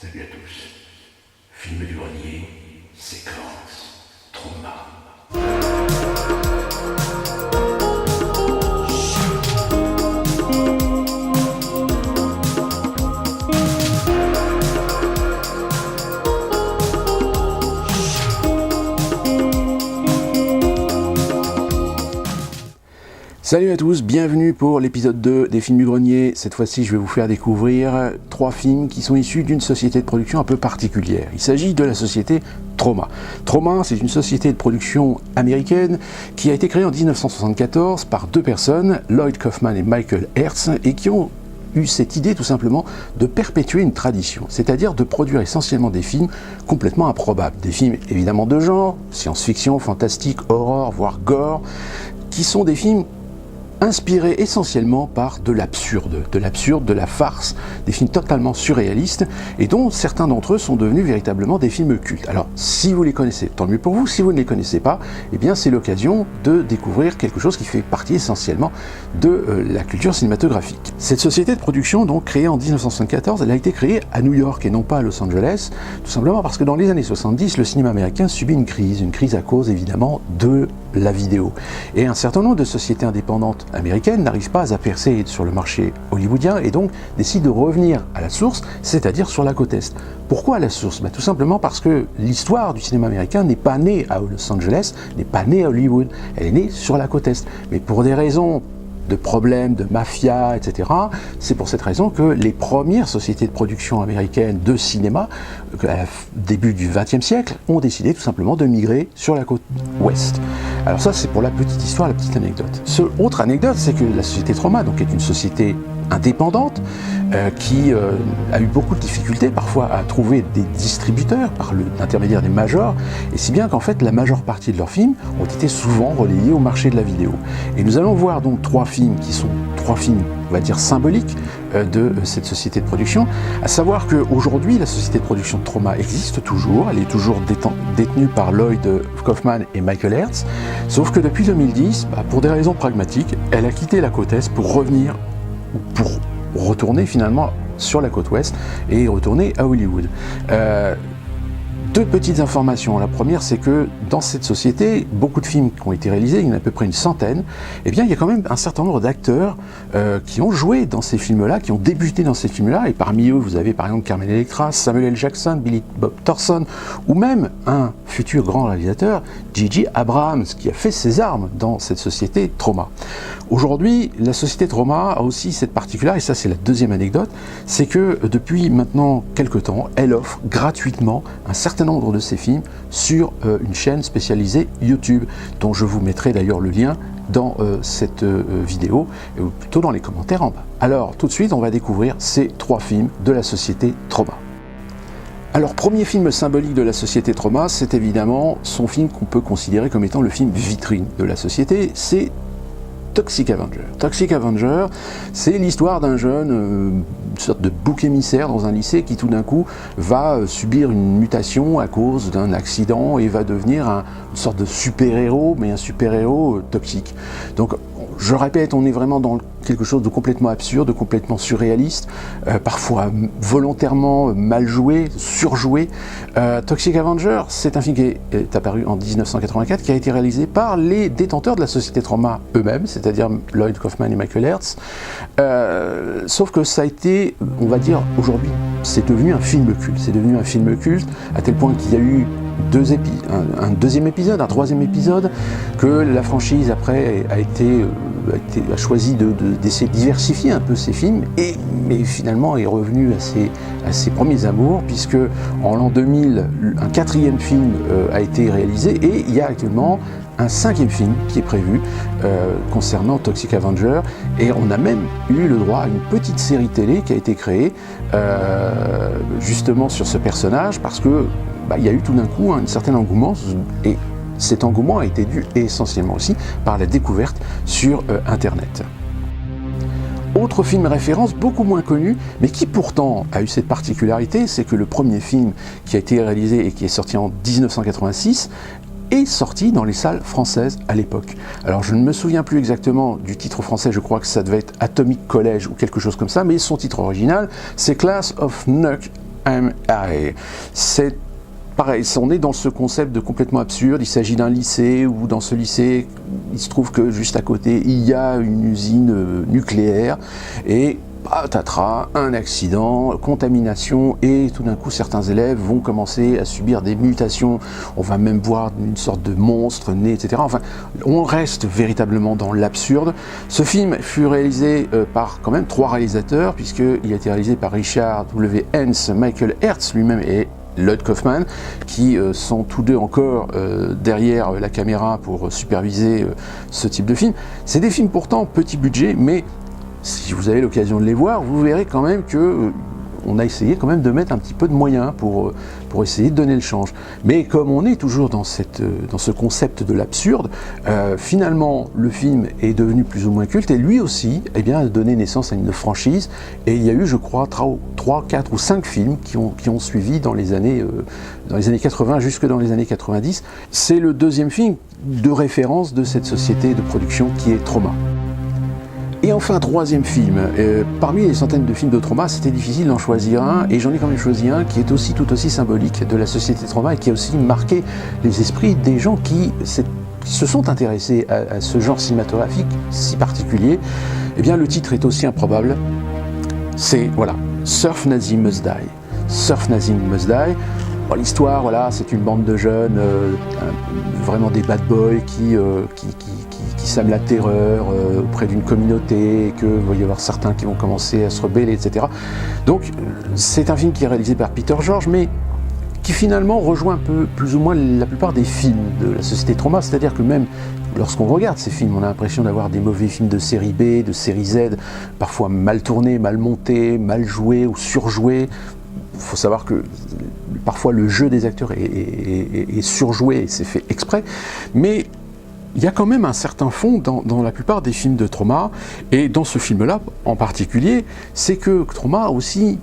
Salut à tous. Film du grenier, séquence, trauma. Salut à tous, bienvenue pour l'épisode 2 des films du grenier. Cette fois-ci, je vais vous faire découvrir 3 films qui sont issus d'une société de production un peu particulière. Il s'agit de la société Troma. Troma, c'est une société de production américaine qui a été créée en 1974 par 2 personnes, Lloyd Kaufman et Michael Hertz, et qui ont eu cette idée tout simplement de perpétuer une tradition, c'est-à-dire de produire essentiellement des films complètement improbables. Des films évidemment de genre, science-fiction, fantastique, horreur, voire gore, qui sont des films inspirés essentiellement par de l'absurde, de la farce, des films totalement surréalistes et dont certains d'entre eux sont devenus véritablement des films cultes. Alors, si vous les connaissez, tant mieux pour vous. Si vous ne les connaissez pas, eh bien c'est l'occasion de découvrir quelque chose qui fait partie essentiellement de la culture cinématographique. Cette société de production, donc créée en 1974, elle a été créée à New York et non pas à Los Angeles, tout simplement parce que dans les années 70, le cinéma américain subit une crise à cause évidemment de la vidéo. Et un certain nombre de sociétés indépendantes américaines n'arrivent pas à percer sur le marché hollywoodien et donc décident de revenir à la source, c'est-à-dire sur la côte Est. Pourquoi à la source ? Tout simplement parce que l'histoire du cinéma américain n'est pas née à Los Angeles, n'est pas née à Hollywood, elle est née sur la côte Est. Mais pour des raisons de problèmes, de mafia, etc. C'est pour cette raison que les premières sociétés de production américaines de cinéma, au début du XXe siècle, ont décidé tout simplement de migrer sur la côte ouest. Alors ça, c'est pour la petite histoire, la petite anecdote. Autre anecdote, c'est que la société Troma, donc, est une société indépendante, qui a eu beaucoup de difficultés parfois à trouver des distributeurs par l'intermédiaire des majors, et si bien qu'en fait la majeure partie de leurs films ont été souvent relayés au marché de la vidéo. Et nous allons voir donc 3 films qui sont 3 films, on va dire, symboliques de cette société de production, à savoir qu'aujourd'hui la société de production de Troma existe toujours, elle est toujours détenue par Lloyd Kaufman et Michael Hertz, sauf que depuis 2010, pour des raisons pragmatiques, elle a quitté la côte Est pour revenir, pour retourner finalement sur la côte ouest et retourner à Hollywood. 2 petites informations. La première, c'est que dans cette société, beaucoup de films qui ont été réalisés, il y en a à peu près une centaine, eh bien il y a quand même un certain nombre d'acteurs qui ont joué dans ces films-là, qui ont débuté dans ces films-là, et parmi eux, vous avez par exemple Carmen Electra, Samuel L. Jackson, Billy Bob Thornton, ou même un futur grand réalisateur, J.J. Abrams, qui a fait ses armes dans cette société Troma. Aujourd'hui, la société Troma a aussi cette particularité, et ça c'est la deuxième anecdote, c'est que depuis maintenant quelques temps, elle offre gratuitement un certain nombre de ses films sur une chaîne spécialisée YouTube, dont je vous mettrai d'ailleurs le lien dans cette vidéo, ou plutôt dans les commentaires en bas. Alors tout de suite, on va découvrir ces 3 films de la société Troma. Alors, premier film symbolique de la société Troma, c'est évidemment son film qu'on peut considérer comme étant le film vitrine de la société, c'est Toxic Avenger. Toxic Avenger, c'est l'histoire d'un jeune, une sorte de bouc émissaire dans un lycée qui tout d'un coup va subir une mutation à cause d'un accident et va devenir une sorte de super-héros, mais un super-héros toxique. Donc, je répète, on est vraiment dans quelque chose de complètement absurde, de complètement surréaliste, parfois volontairement mal joué, surjoué. Toxic Avenger, c'est un film qui est apparu en 1984, qui a été réalisé par les détenteurs de la société Troma eux-mêmes, c'est-à-dire Lloyd Kaufman et Michael Hertz. Sauf que ça a été, on va dire, aujourd'hui, c'est devenu un film culte. C'est devenu un film culte à tel point qu'il y a eu un deuxième épisode, un troisième épisode, que la franchise après a choisi d'essayer de diversifier un peu ses films, mais finalement est revenu à ses premiers amours, puisque en l'an 2000, un 4e film a été réalisé, et il y a actuellement un 5e film qui est prévu concernant Toxic Avenger, et on a même eu le droit à une petite série télé qui a été créée justement sur ce personnage, parce que il y a eu tout d'un coup un certain engouement, et cet engouement a été dû essentiellement aussi par la découverte sur Internet. Autre film référence, beaucoup moins connu, mais qui pourtant a eu cette particularité, c'est que le premier film qui a été réalisé et qui est sorti en 1986 est sorti dans les salles françaises à l'époque. Alors je ne me souviens plus exactement du titre français, je crois que ça devait être Atomic College ou quelque chose comme ça, mais son titre original c'est Class of M.I. C'est pareil, on est dans ce concept de complètement absurde. Il s'agit d'un lycée où dans ce lycée, il se trouve que juste à côté, il y a une usine nucléaire et patatras, un accident, contamination, et tout d'un coup certains élèves vont commencer à subir des mutations. On va même voir une sorte de monstre né, etc. Enfin, on reste véritablement dans l'absurde. Ce film fut réalisé par quand même 3 réalisateurs, puisqu'il a été réalisé par Richard W. Hens, Michael Hertz lui-même et Lloyd Kaufman, qui sont tous deux encore derrière la caméra pour superviser ce type de film. C'est des films pourtant petit budget, mais si vous avez l'occasion de les voir, vous verrez quand même que on a essayé quand même de mettre un petit peu de moyens pour essayer de donner le change. Mais comme on est toujours dans ce concept de l'absurde, finalement le film est devenu plus ou moins culte et lui aussi a donné naissance à une franchise. Et il y a eu, je crois, 3, 4 ou 5 films qui ont suivi dans les années 80 jusque dans les années 90. C'est le deuxième film de référence de cette société de production qui est Troma. Et enfin, troisième film. Parmi les centaines de films de Troma, c'était difficile d'en choisir un, et j'en ai quand même choisi un qui est aussi tout aussi symbolique de la société Troma et qui a aussi marqué les esprits des gens qui se sont intéressés à ce genre cinématographique si particulier. Eh bien, le titre est aussi improbable. C'est, voilà, Surf Nazi Must Die. Surf Nazi Must Die. Bon, l'histoire, voilà, c'est une bande de jeunes, vraiment des bad boys qui sèment la terreur auprès d'une communauté, et qu'il va y avoir certains qui vont commencer à se rebeller, etc. Donc, c'est un film qui est réalisé par Peter George, mais qui finalement rejoint un peu, plus ou moins, la plupart des films de la société Troma, c'est-à-dire que même lorsqu'on regarde ces films, on a l'impression d'avoir des mauvais films de série B, de série Z, parfois mal tournés, mal montés, mal joués ou surjoués. Il faut savoir que parfois le jeu des acteurs est surjoué et c'est fait exprès, mais il y a quand même un certain fond dans la plupart des films de Troma, et dans ce film-là en particulier, c'est que Troma a aussi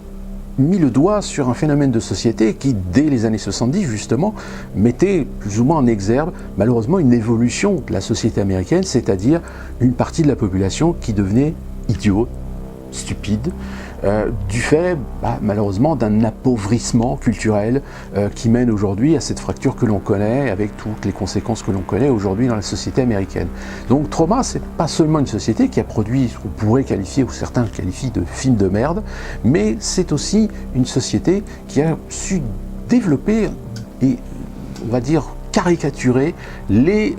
mis le doigt sur un phénomène de société qui, dès les années 70 justement, mettait plus ou moins en exergue malheureusement une évolution de la société américaine, c'est-à-dire une partie de la population qui devenait idiote, stupide, du fait malheureusement d'un appauvrissement culturel qui mène aujourd'hui à cette fracture que l'on connaît, avec toutes les conséquences que l'on connaît aujourd'hui dans la société américaine. Donc Troma, c'est pas seulement une société qui a produit ce qu'on pourrait qualifier, ou certains qualifient de film de merde, mais c'est aussi une société qui a su développer et, on va dire, caricaturer les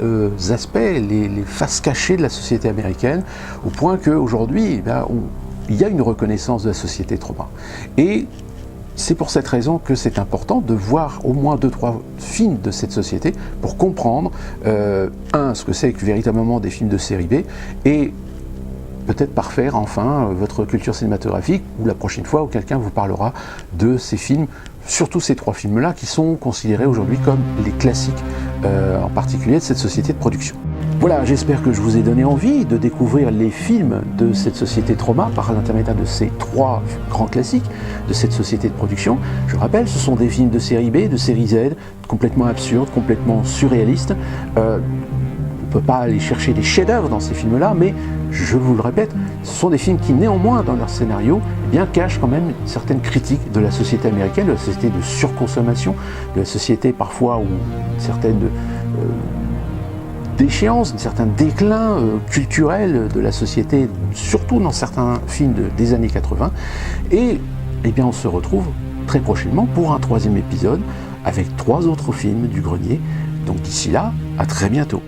aspects, les faces cachées de la société américaine, au point qu'aujourd'hui, il y a une reconnaissance de la société Troma. Et c'est pour cette raison que c'est important de voir au moins 2-3 films de cette société pour comprendre, ce que c'est que véritablement des films de série B, et peut-être parfaire enfin votre culture cinématographique, ou la prochaine fois où quelqu'un vous parlera de ces films, surtout ces 3 films-là qui sont considérés aujourd'hui comme les classiques, en particulier de cette société de production. Voilà, j'espère que je vous ai donné envie de découvrir les films de cette société Troma par l'intermédiaire de ces 3 grands classiques de cette société de production. Je rappelle, ce sont des films de série B, de série Z, complètement absurdes, complètement surréalistes. On ne peut pas aller chercher des chefs-d'œuvre dans ces films-là, mais je vous le répète, ce sont des films qui néanmoins dans leur scénario cachent quand même une certaine critique de la société américaine, de la société de surconsommation, de la société parfois où une certaine déchéance, un certain déclin culturel de la société, surtout dans certains films des années 80. Et on se retrouve très prochainement pour un 3e épisode avec 3 autres films du grenier. Donc d'ici là, à très bientôt.